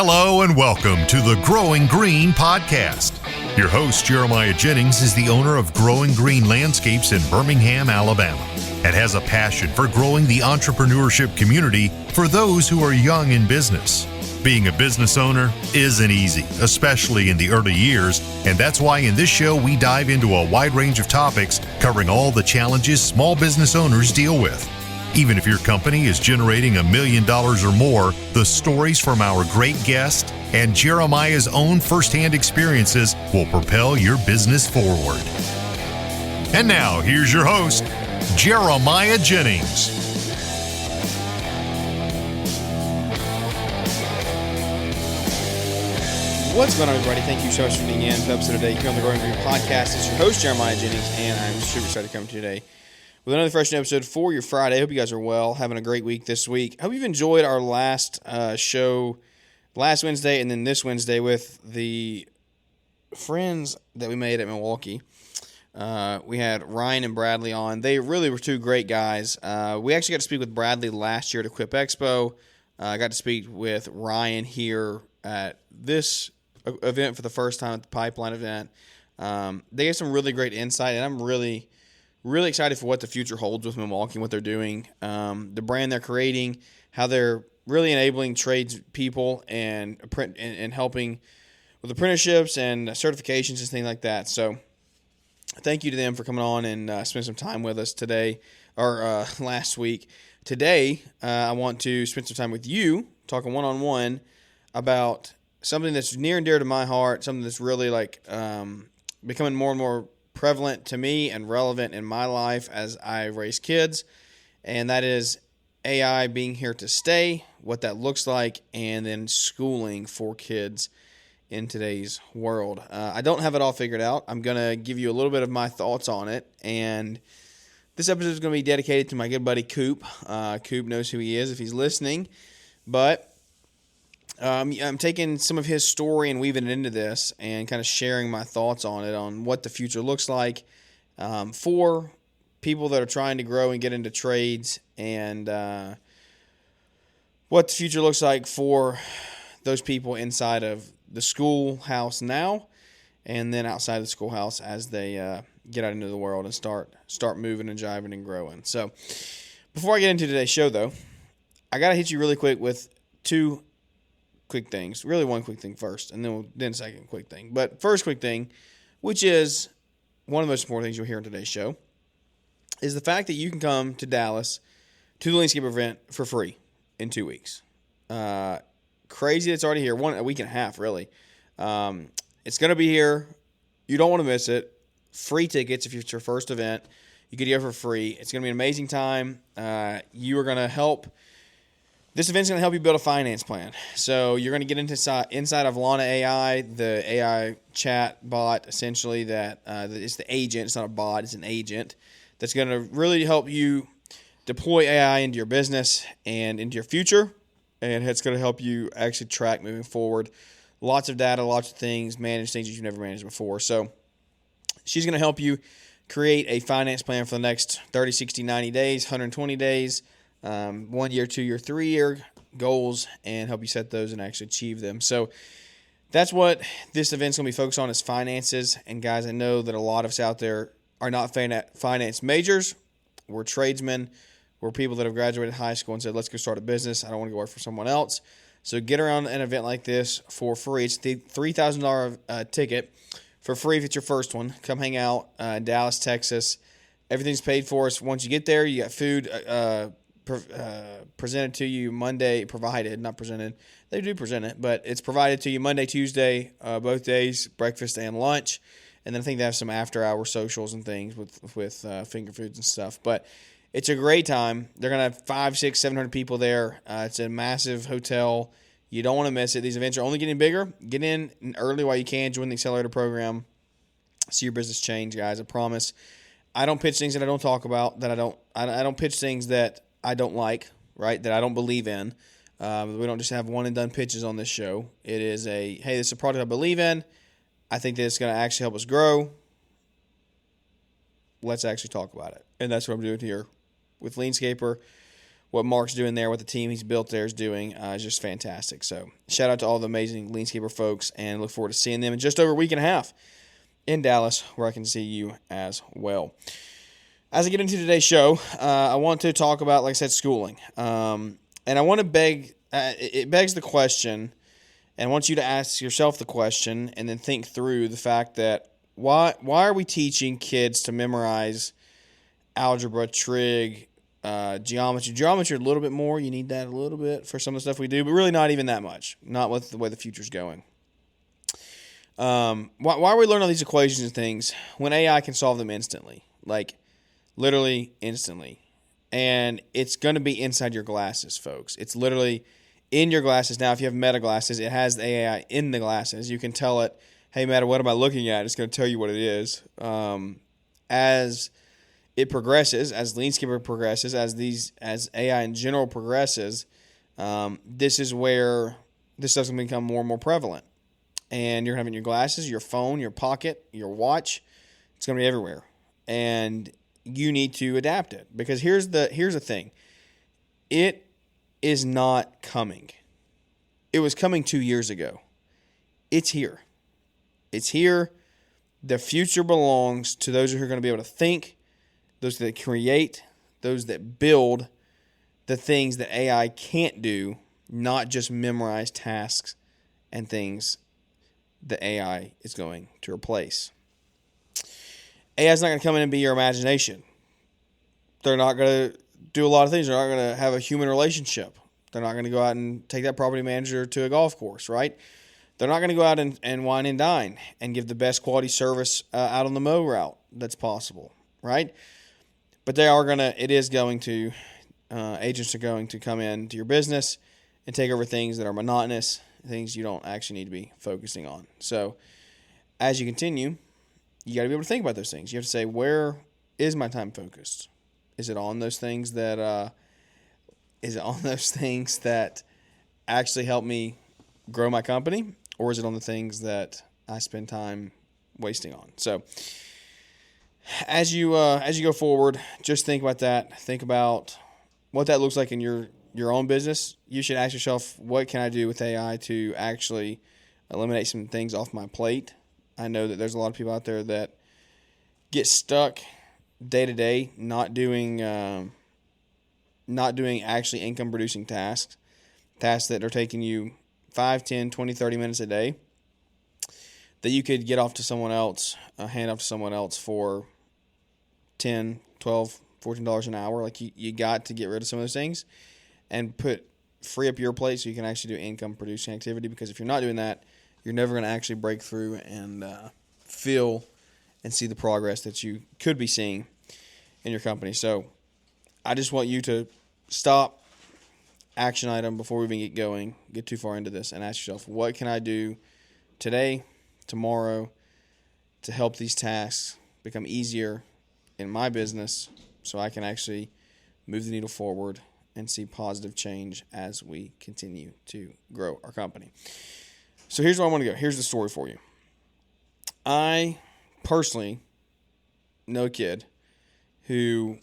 Hello and welcome to the Growing Green podcast. Your host, Jeremiah Jennings, is the owner of Growing Green Landscapes in Birmingham, Alabama, and has a passion for growing the entrepreneurship community for those who are young in business. Being a business owner isn't easy, especially in the early years, and that's why in this show we dive into a wide range of topics covering all the challenges small business owners deal with. Even if your company is generating $1 million or more, the stories from our great guest and Jeremiah's own firsthand experiences will propel your business forward. And now, here's your host, Jeremiah Jennings. What's going on, everybody? Thank you so much for tuning in to episode today here on the Growing Green podcast. It's your host, Jeremiah Jennings, and I'm super excited to come to you today with another fresh episode for your Friday. I hope you guys are well, having a great week this week. I hope you've enjoyed our last show last Wednesday and then this Wednesday with the friends that we made at Milwaukee. We had Ryan and Bradley on. They really were two great guys. We actually got to speak with Bradley last year at Coop Expo. I got to speak with Ryan here at this event for the first time at the Pipeline event. They gave some really great insight, and I'm really excited for what the future holds with Milwaukee and what they're doing, the brand they're creating, how they're really enabling tradespeople and helping with apprenticeships and certifications and things like that. So thank you to them for coming on and spending some time with us today or last week. Today, I want to spend some time with you talking one-on-one about something that's near and dear to my heart, something that's really becoming more and more prevalent to me and relevant in my life as I raise kids, and that is AI being here to stay, what that looks like, and then schooling for kids in today's world. I don't have it all figured out. I'm going to give you a little bit of my thoughts on it, and this episode is going to be dedicated to my good buddy Coop. Coop knows who he is if he's listening, but I'm taking some of his story and weaving it into this and kind of sharing my thoughts on it, on what the future looks like for people that are trying to grow and get into trades, and what the future looks like for those people inside of the schoolhouse now and then outside the schoolhouse as they get out into the world and start moving and jiving and growing. So before I get into today's show, though, I got to hit you really quick with two quick things. Really one quick thing first, and then second quick thing. But first quick thing, which is one of the most important things you'll hear in today's show, is the fact that you can come to Dallas to the landscape event for free in 2 weeks. Crazy it's already here. A week and a half, really. It's going to be here. You don't want to miss it. Free tickets if it's your first event. You get here for free. It's going to be an amazing time. You are going to help. This event's going to help you build a finance plan. So you're going to get inside of Lana AI, the AI chat bot, essentially, that it's the agent. It's not a bot. It's an agent that's going to really help you deploy AI into your business and into your future. And it's going to help you actually track moving forward. Lots of data, lots of things, manage things that you've never managed before. So she's going to help you create a finance plan for the next 30, 60, 90 days, 120 days, 1 year, 2 year, 3 year goals, and help you set those and actually achieve them. So that's what this event's going to be focused on, is finances. And guys, I know that a lot of us out there are not finance majors. We're tradesmen. We're people that have graduated high school and said, let's go start a business. I don't want to go work for someone else. So get around an event like this for free. It's the $3,000 ticket for free if it's your first one. Come hang out in Dallas, Texas. Everything's paid for. So once you get there, you got food presented to you Monday, provided, not presented. They do present it, but it's provided to you Monday, Tuesday, both days, breakfast and lunch. And then I think they have some after-hour socials and things with finger foods and stuff. But it's a great time. They're going to have 500, 600, 700 people there. It's a massive hotel. You don't want to miss it. These events are only getting bigger. Get in early while you can. Join the Accelerator program. See your business change, guys. I promise. I don't pitch things that I don't talk about. I don't pitch things that I don't like, right? That I don't believe in. We don't just have one and done pitches on this show. It is hey, this is a product I believe in. I think that it's going to actually help us grow. Let's actually talk about it. And that's what I'm doing here with Leanscaper. what Mark's doing there, what the team he's built there is doing is just fantastic. So shout out to all the amazing Leanscaper folks, and look forward to seeing them in just over a week and a half in Dallas, where I can see you as well. As I get into today's show, I want to talk about, like I said, schooling. And I want to it begs the question, and I want you to ask yourself the question and then think through the fact that why are we teaching kids to memorize algebra, trig, geometry? Geometry a little bit more. You need that a little bit for some of the stuff we do, but really not even that much. Not with the way the future's going. Why are we learning all these equations and things when AI can solve them instantly? Like, literally instantly. And it's going to be inside your glasses, folks. It's literally in your glasses. Now, if you have Meta glasses, it has the AI in the glasses. You can tell it, hey, Meta, what am I looking at? It's going to tell you what it is. As it progresses, as Leanscaper progresses, as AI in general progresses, this is where this stuff's going to become more and more prevalent. And you're going to have it in your glasses, your phone, your pocket, your watch. It's going to be everywhere. And you need to adapt it. Because here's the thing. It is not coming. It was coming 2 years ago. It's here. It's here. The future belongs to those who are going to be able to think, those that create, those that build the things that AI can't do, not just memorize tasks and things that AI is going to replace. AI is not going to come in and be your imagination. They're not going to do a lot of things. They're not going to have a human relationship. They're not going to go out and take that property manager to a golf course, right? They're not going to go out and wine and dine and give the best quality service out on the mow route that's possible, right? But agents are going to come into your business and take over things that are monotonous, things you don't actually need to be focusing on. So as you continue, you got to be able to think about those things. You have to say, where is my time focused? Is it on those things that actually help me grow my company, or is it on the things that I spend time wasting on? So as you go forward, just think about that. Think about what that looks like in your own business. You should ask yourself, what can I do with AI to actually eliminate some things off my plate? I know that there's a lot of people out there that get stuck day to day, not doing actually income producing tasks that are taking you 5, 10, 20, 30 minutes a day, that you could get off to someone else, hand off to someone else for $10, $12, $14 an hour. Like, you got to get rid of some of those things and free up your plate so you can actually do income producing activity. Because if you're not doing that, you're never going to actually break through and feel and see the progress that you could be seeing in your company. So I just want you to stop, action item, before we even get too far into this, and ask yourself, what can I do today, tomorrow, to help these tasks become easier in my business so I can actually move the needle forward and see positive change as we continue to grow our company. So here's where I want to go. Here's the story for you. I personally know a kid who,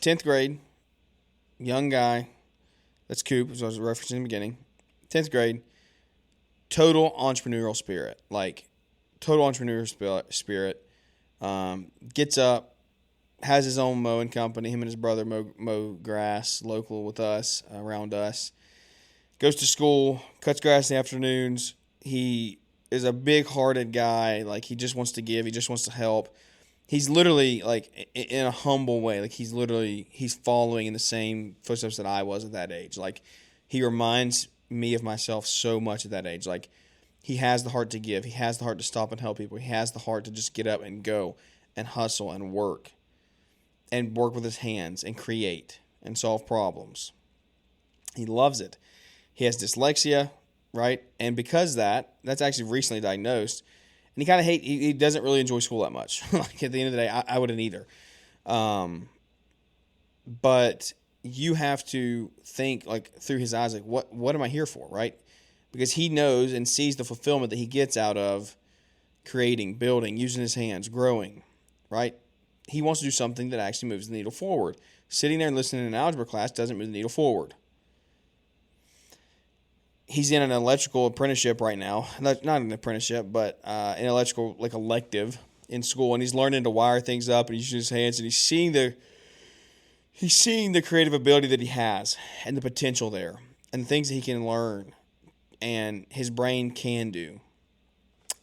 10th grade, young guy, that's Coop, as I was referencing in the beginning, 10th grade, total entrepreneurial spirit, gets up, has his own mowing company. Him and his brother mow grass local with us, around us. Goes to school, cuts grass in the afternoons. He is a big-hearted guy. Like, he just wants to give. He just wants to help. He's literally, like, in a humble way, like, he's following in the same footsteps that I was at that age. Like, he reminds me of myself so much at that age. Like, he has the heart to give. He has the heart to stop and help people. He has the heart to just get up and go and hustle and work with his hands and create and solve problems. He loves it. He has dyslexia, right? And because that's actually recently diagnosed. And he doesn't really enjoy school that much. Like, at the end of the day, I wouldn't either. But you have to think, like, through his eyes, like, what am I here for, right? Because he knows and sees the fulfillment that he gets out of creating, building, using his hands, growing, right? He wants to do something that actually moves the needle forward. sitting there and listening to an algebra class doesn't move the needle forward. He's in an electrical apprenticeship right now. Not an apprenticeship, but an electrical elective in school, and he's learning to wire things up and he's using his hands, and he's seeing the creative ability that he has and the potential there and the things that he can learn and his brain can do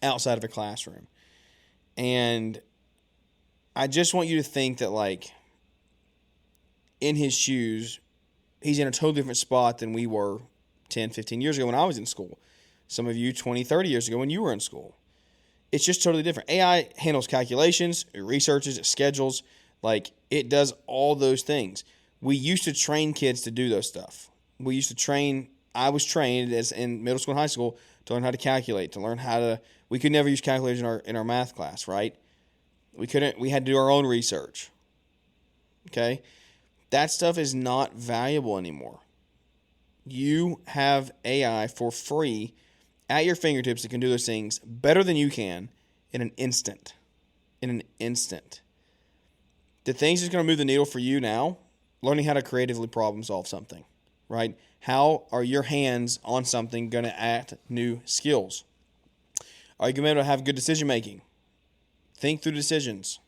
outside of a classroom. And I just want you to think that in his shoes, he's in a totally different spot than we were 10, 15 years ago when I was in school. Some of you 20, 30 years ago when you were in school. It's just totally different. AI handles calculations, it researches, it schedules. It does all those things. We used to train kids to do those stuff. I was trained in middle school and high school to learn how to calculate, we could never use calculators in our math class, right? We had to do our own research. Okay? That stuff is not valuable anymore. You have AI for free at your fingertips that can do those things better than you can in an instant. The things that's going to move the needle for you now, learning how to creatively problem solve something, right? How are your hands on something going to add new skills? Are you going to be able to have good decision making? Think through decisions.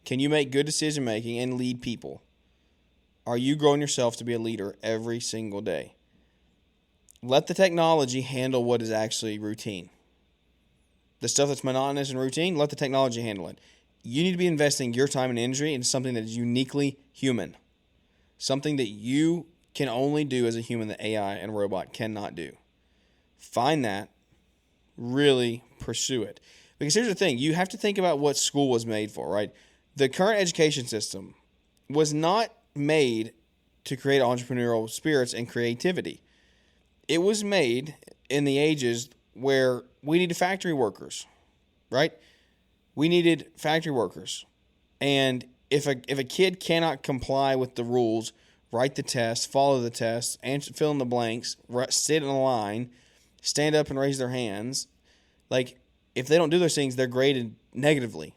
Can you make good decision making and lead people? Are you growing yourself to be a leader every single day? Let the technology handle what is actually routine. The stuff that's monotonous and routine, let the technology handle it. You need to be investing your time and energy into something that is uniquely human. Something that you can only do as a human that AI and robot cannot do. Find that. Really pursue it. Because here's the thing. You have to think about what school was made for, right? The current education system was not made to create entrepreneurial spirits and creativity. It was made in the ages where we needed factory workers, right? We needed factory workers. And if a kid cannot comply with the rules, write the test, follow the test, fill in the blanks, sit in a line, stand up and raise their hands, if they don't do those things, they're graded negatively.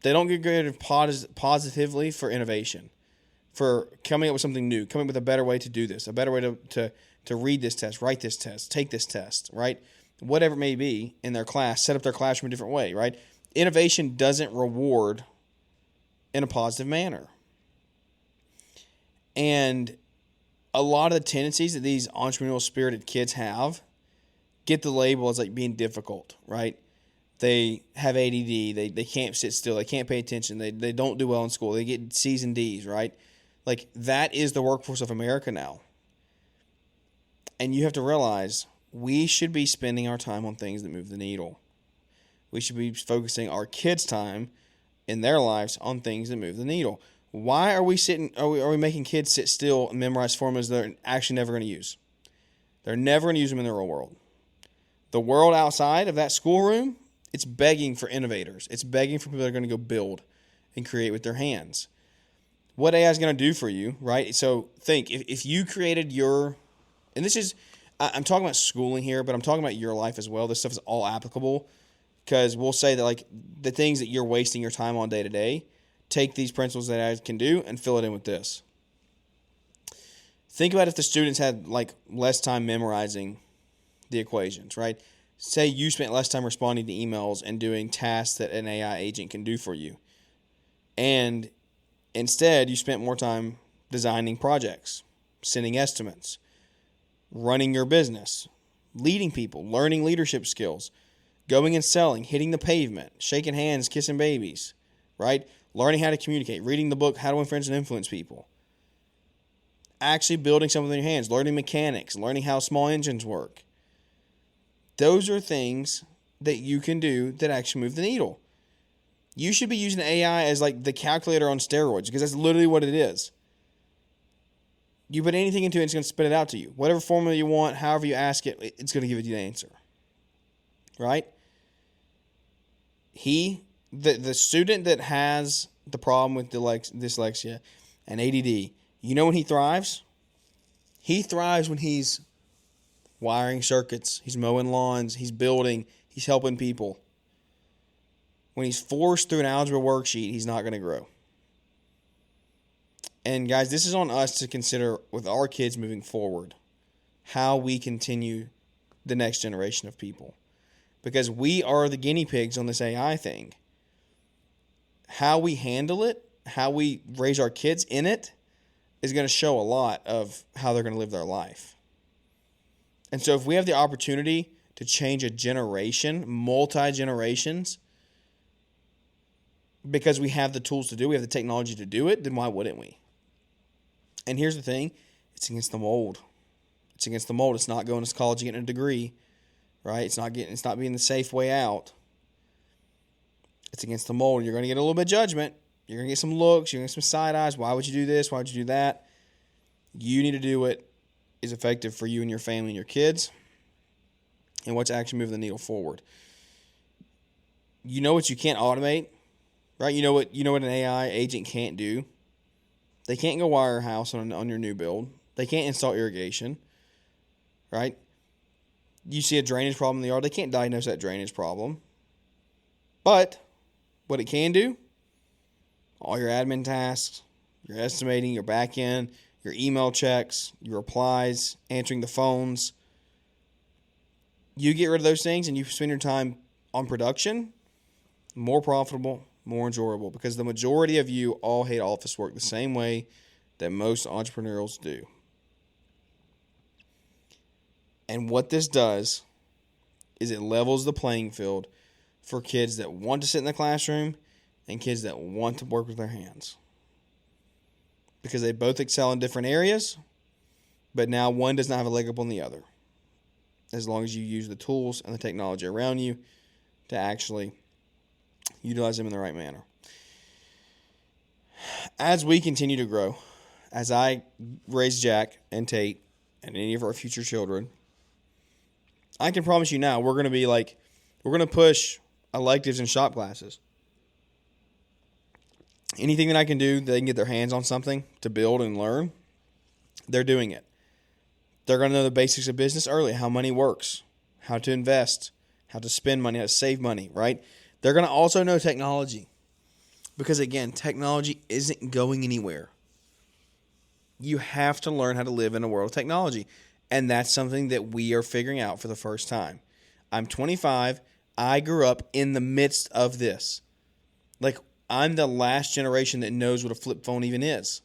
They don't get graded positively for innovation, for coming up with something new, coming up with a better way to do this, a better way to read this test, write this test, take this test, right? Whatever it may be in their class, set up their classroom a different way, right? Innovation doesn't reward in a positive manner. And a lot of the tendencies that these entrepreneurial spirited kids have get the label as being difficult, right? They have ADD, they can't sit still, they can't pay attention, they don't do well in school, they get C's and D's, right? That is the workforce of America now. And you have to realize we should be spending our time on things that move the needle. We should be focusing our kids' time in their lives on things that move the needle. Why are we making kids sit still and memorize formulas they're actually never going to use? They're never going to use them in the real world. The world outside of that schoolroom, it's begging for innovators. It's begging for people that are going to go build and create with their hands. What AI is going to do for you, right? So think, if you created and this is, I'm talking about schooling here, but I'm talking about your life as well. This stuff is all applicable because we'll say that the things that you're wasting your time on day to day, take these principles that AI can do and fill it in with this. Think about if the students had less time memorizing the equations, right? Say you spent less time responding to emails and doing tasks that an AI agent can do for you. And instead, you spent more time designing projects, sending estimates, running your business, leading people, learning leadership skills, going and selling, hitting the pavement, shaking hands, kissing babies, right? Learning how to communicate, reading the book, How to Win Friends and Influence People. Actually building something with your hands, learning mechanics, learning how small engines work. Those are things that you can do that actually move the needle. You should be using AI as the calculator on steroids because that's literally what it is. You put anything into it, it's going to spit it out to you. Whatever formula you want, however you ask it, it's going to give you the answer. Right? The student that has the problem with dyslexia and ADD, you know when he thrives? He thrives when he's wiring circuits, he's mowing lawns, he's building, he's helping people. When he's forced through an algebra worksheet, he's not going to grow. And guys, this is on us to consider with our kids moving forward, how we continue the next generation of people. Because we are the guinea pigs on this AI thing. How we handle it, how we raise our kids in it, is going to show a lot of how they're going to live their life. And so if we have the opportunity to change a generation, multi-generations, because we have the tools to do it, we have the technology to do it, then why wouldn't we? And here's the thing, it's against the mold. It's against the mold. It's not going to college and getting a degree, right? It's not being the safe way out. It's against the mold. You're going to get a little bit of judgment. You're going to get some looks. You're going to get some side eyes. Why would you do this? Why would you do that? You need to do what is effective for you and your family and your kids, and what's actually moving the needle forward. You know what you can't automate, right? You know what an AI agent can't do. They can't go wire a house on your new build. They can't install irrigation, right? You see a drainage problem in the yard. They can't diagnose that drainage problem. But what it can do, all your admin tasks, your estimating, your back end, your email checks, your replies, answering the phones. You get rid of those things and you spend your time on production, more profitable, more enjoyable, because the majority of you all hate office work the same way that most entrepreneurs do. And what this does is it levels the playing field for kids that want to sit in the classroom and kids that want to work with their hands. Because they both excel in different areas, but now one does not have a leg up on the other, as long as you use the tools and the technology around you to actually utilize them in the right manner. As we continue to grow, as I raise Jack and Tate and any of our future children, I can promise you now, we're going to push electives and shop classes. Anything that I can do, they can get their hands on something to build and learn, they're doing it. They're going to know the basics of business early, how money works, how to invest, how to spend money, how to save money, right? They're going to also know technology. Because again, technology isn't going anywhere. You have to learn how to live in a world of technology. And that's something that we are figuring out for the first time. I'm 25. I grew up in the midst of this. I'm the last generation that knows what a flip phone even is.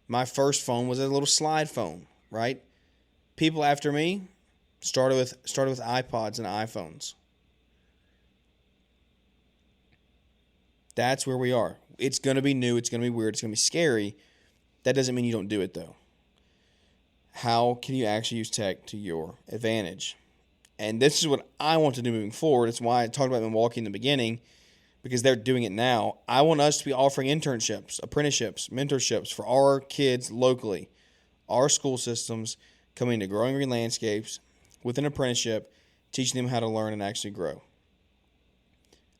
My first phone was a little slide phone, right? People after me started with iPods and iPhones. That's where we are. It's going to be new. It's going to be weird. It's going to be scary. That doesn't mean you don't do it, though. How can you actually use tech to your advantage? And this is what I want to do moving forward. It's why I talked about Milwaukee in the beginning, because they're doing it now. I want us to be offering internships, apprenticeships, mentorships for our kids locally, our school systems coming to Growing Green Landscapes with an apprenticeship, teaching them how to learn and actually grow.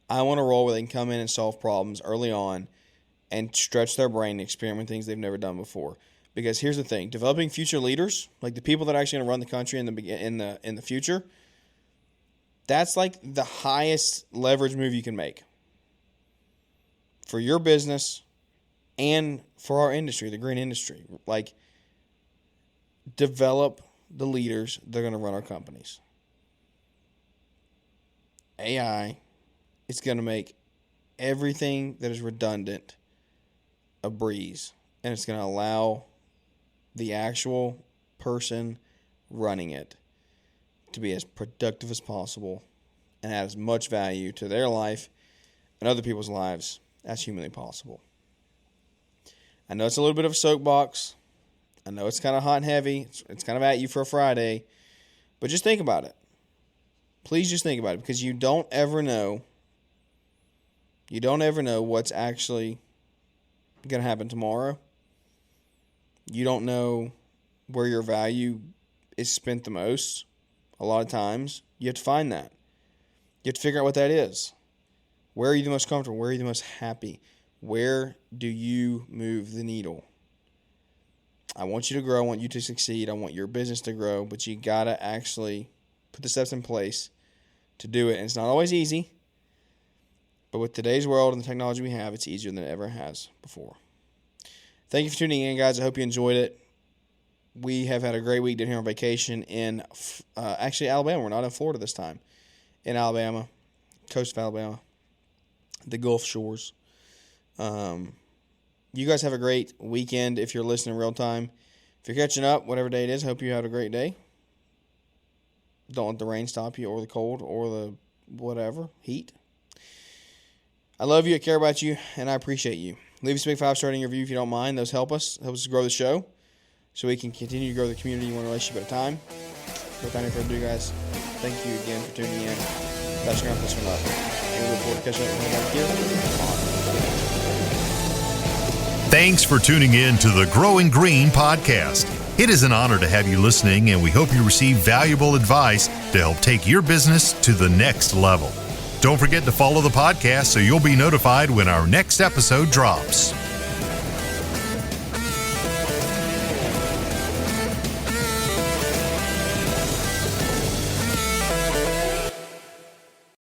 I want a role where they can come in and solve problems early on and stretch their brain and experiment things they've never done before. Because here's the thing, developing future leaders, like the people that are actually going to run the country in the future, that's like the highest leverage move you can make for your business and for our industry, the green industry. Like, develop the leaders that are going to run our companies. AI is going to make everything that is redundant a breeze, and it's going to allow the actual person running it to be as productive as possible and add as much value to their life and other people's lives as humanly possible. I know it's a little bit of a soapbox. I know it's kind of hot and heavy. It's kind of at you for a Friday. But just think about it. Please just think about it, because you don't ever know. You don't ever know what's actually going to happen tomorrow. You don't know where your value is spent the most. A lot of times, you have to find that. You have to figure out what that is. Where are you the most comfortable? Where are you the most happy? Where do you move the needle? I want you to grow. I want you to succeed. I want your business to grow. But you got to actually put the steps in place to do it. And it's not always easy. But with today's world and the technology we have, it's easier than it ever has before. Thank you for tuning in, guys. I hope you enjoyed it. We have had a great week down here on vacation in actually Alabama. We're not in Florida this time. In Alabama, coast of Alabama, the Gulf Shores. You guys have a great weekend if you're listening real time. If you're catching up, whatever day it is, hope you had a great day. Don't let the rain stop you, or the cold, or the whatever, heat. I love you, I care about you, and I appreciate you. Leave us a big 5-star review if you don't mind. Those help us grow the show, so we can continue to grow the community one relationship at a time. Without any further ado, guys, thank you again for tuning in. That's going to wrap this one up. And we look forward to catching up with everybody here. Thanks for tuning in to the Growing Green podcast. It is an honor to have you listening, and we hope you receive valuable advice to help take your business to the next level. Don't forget to follow the podcast so you'll be notified when our next episode drops.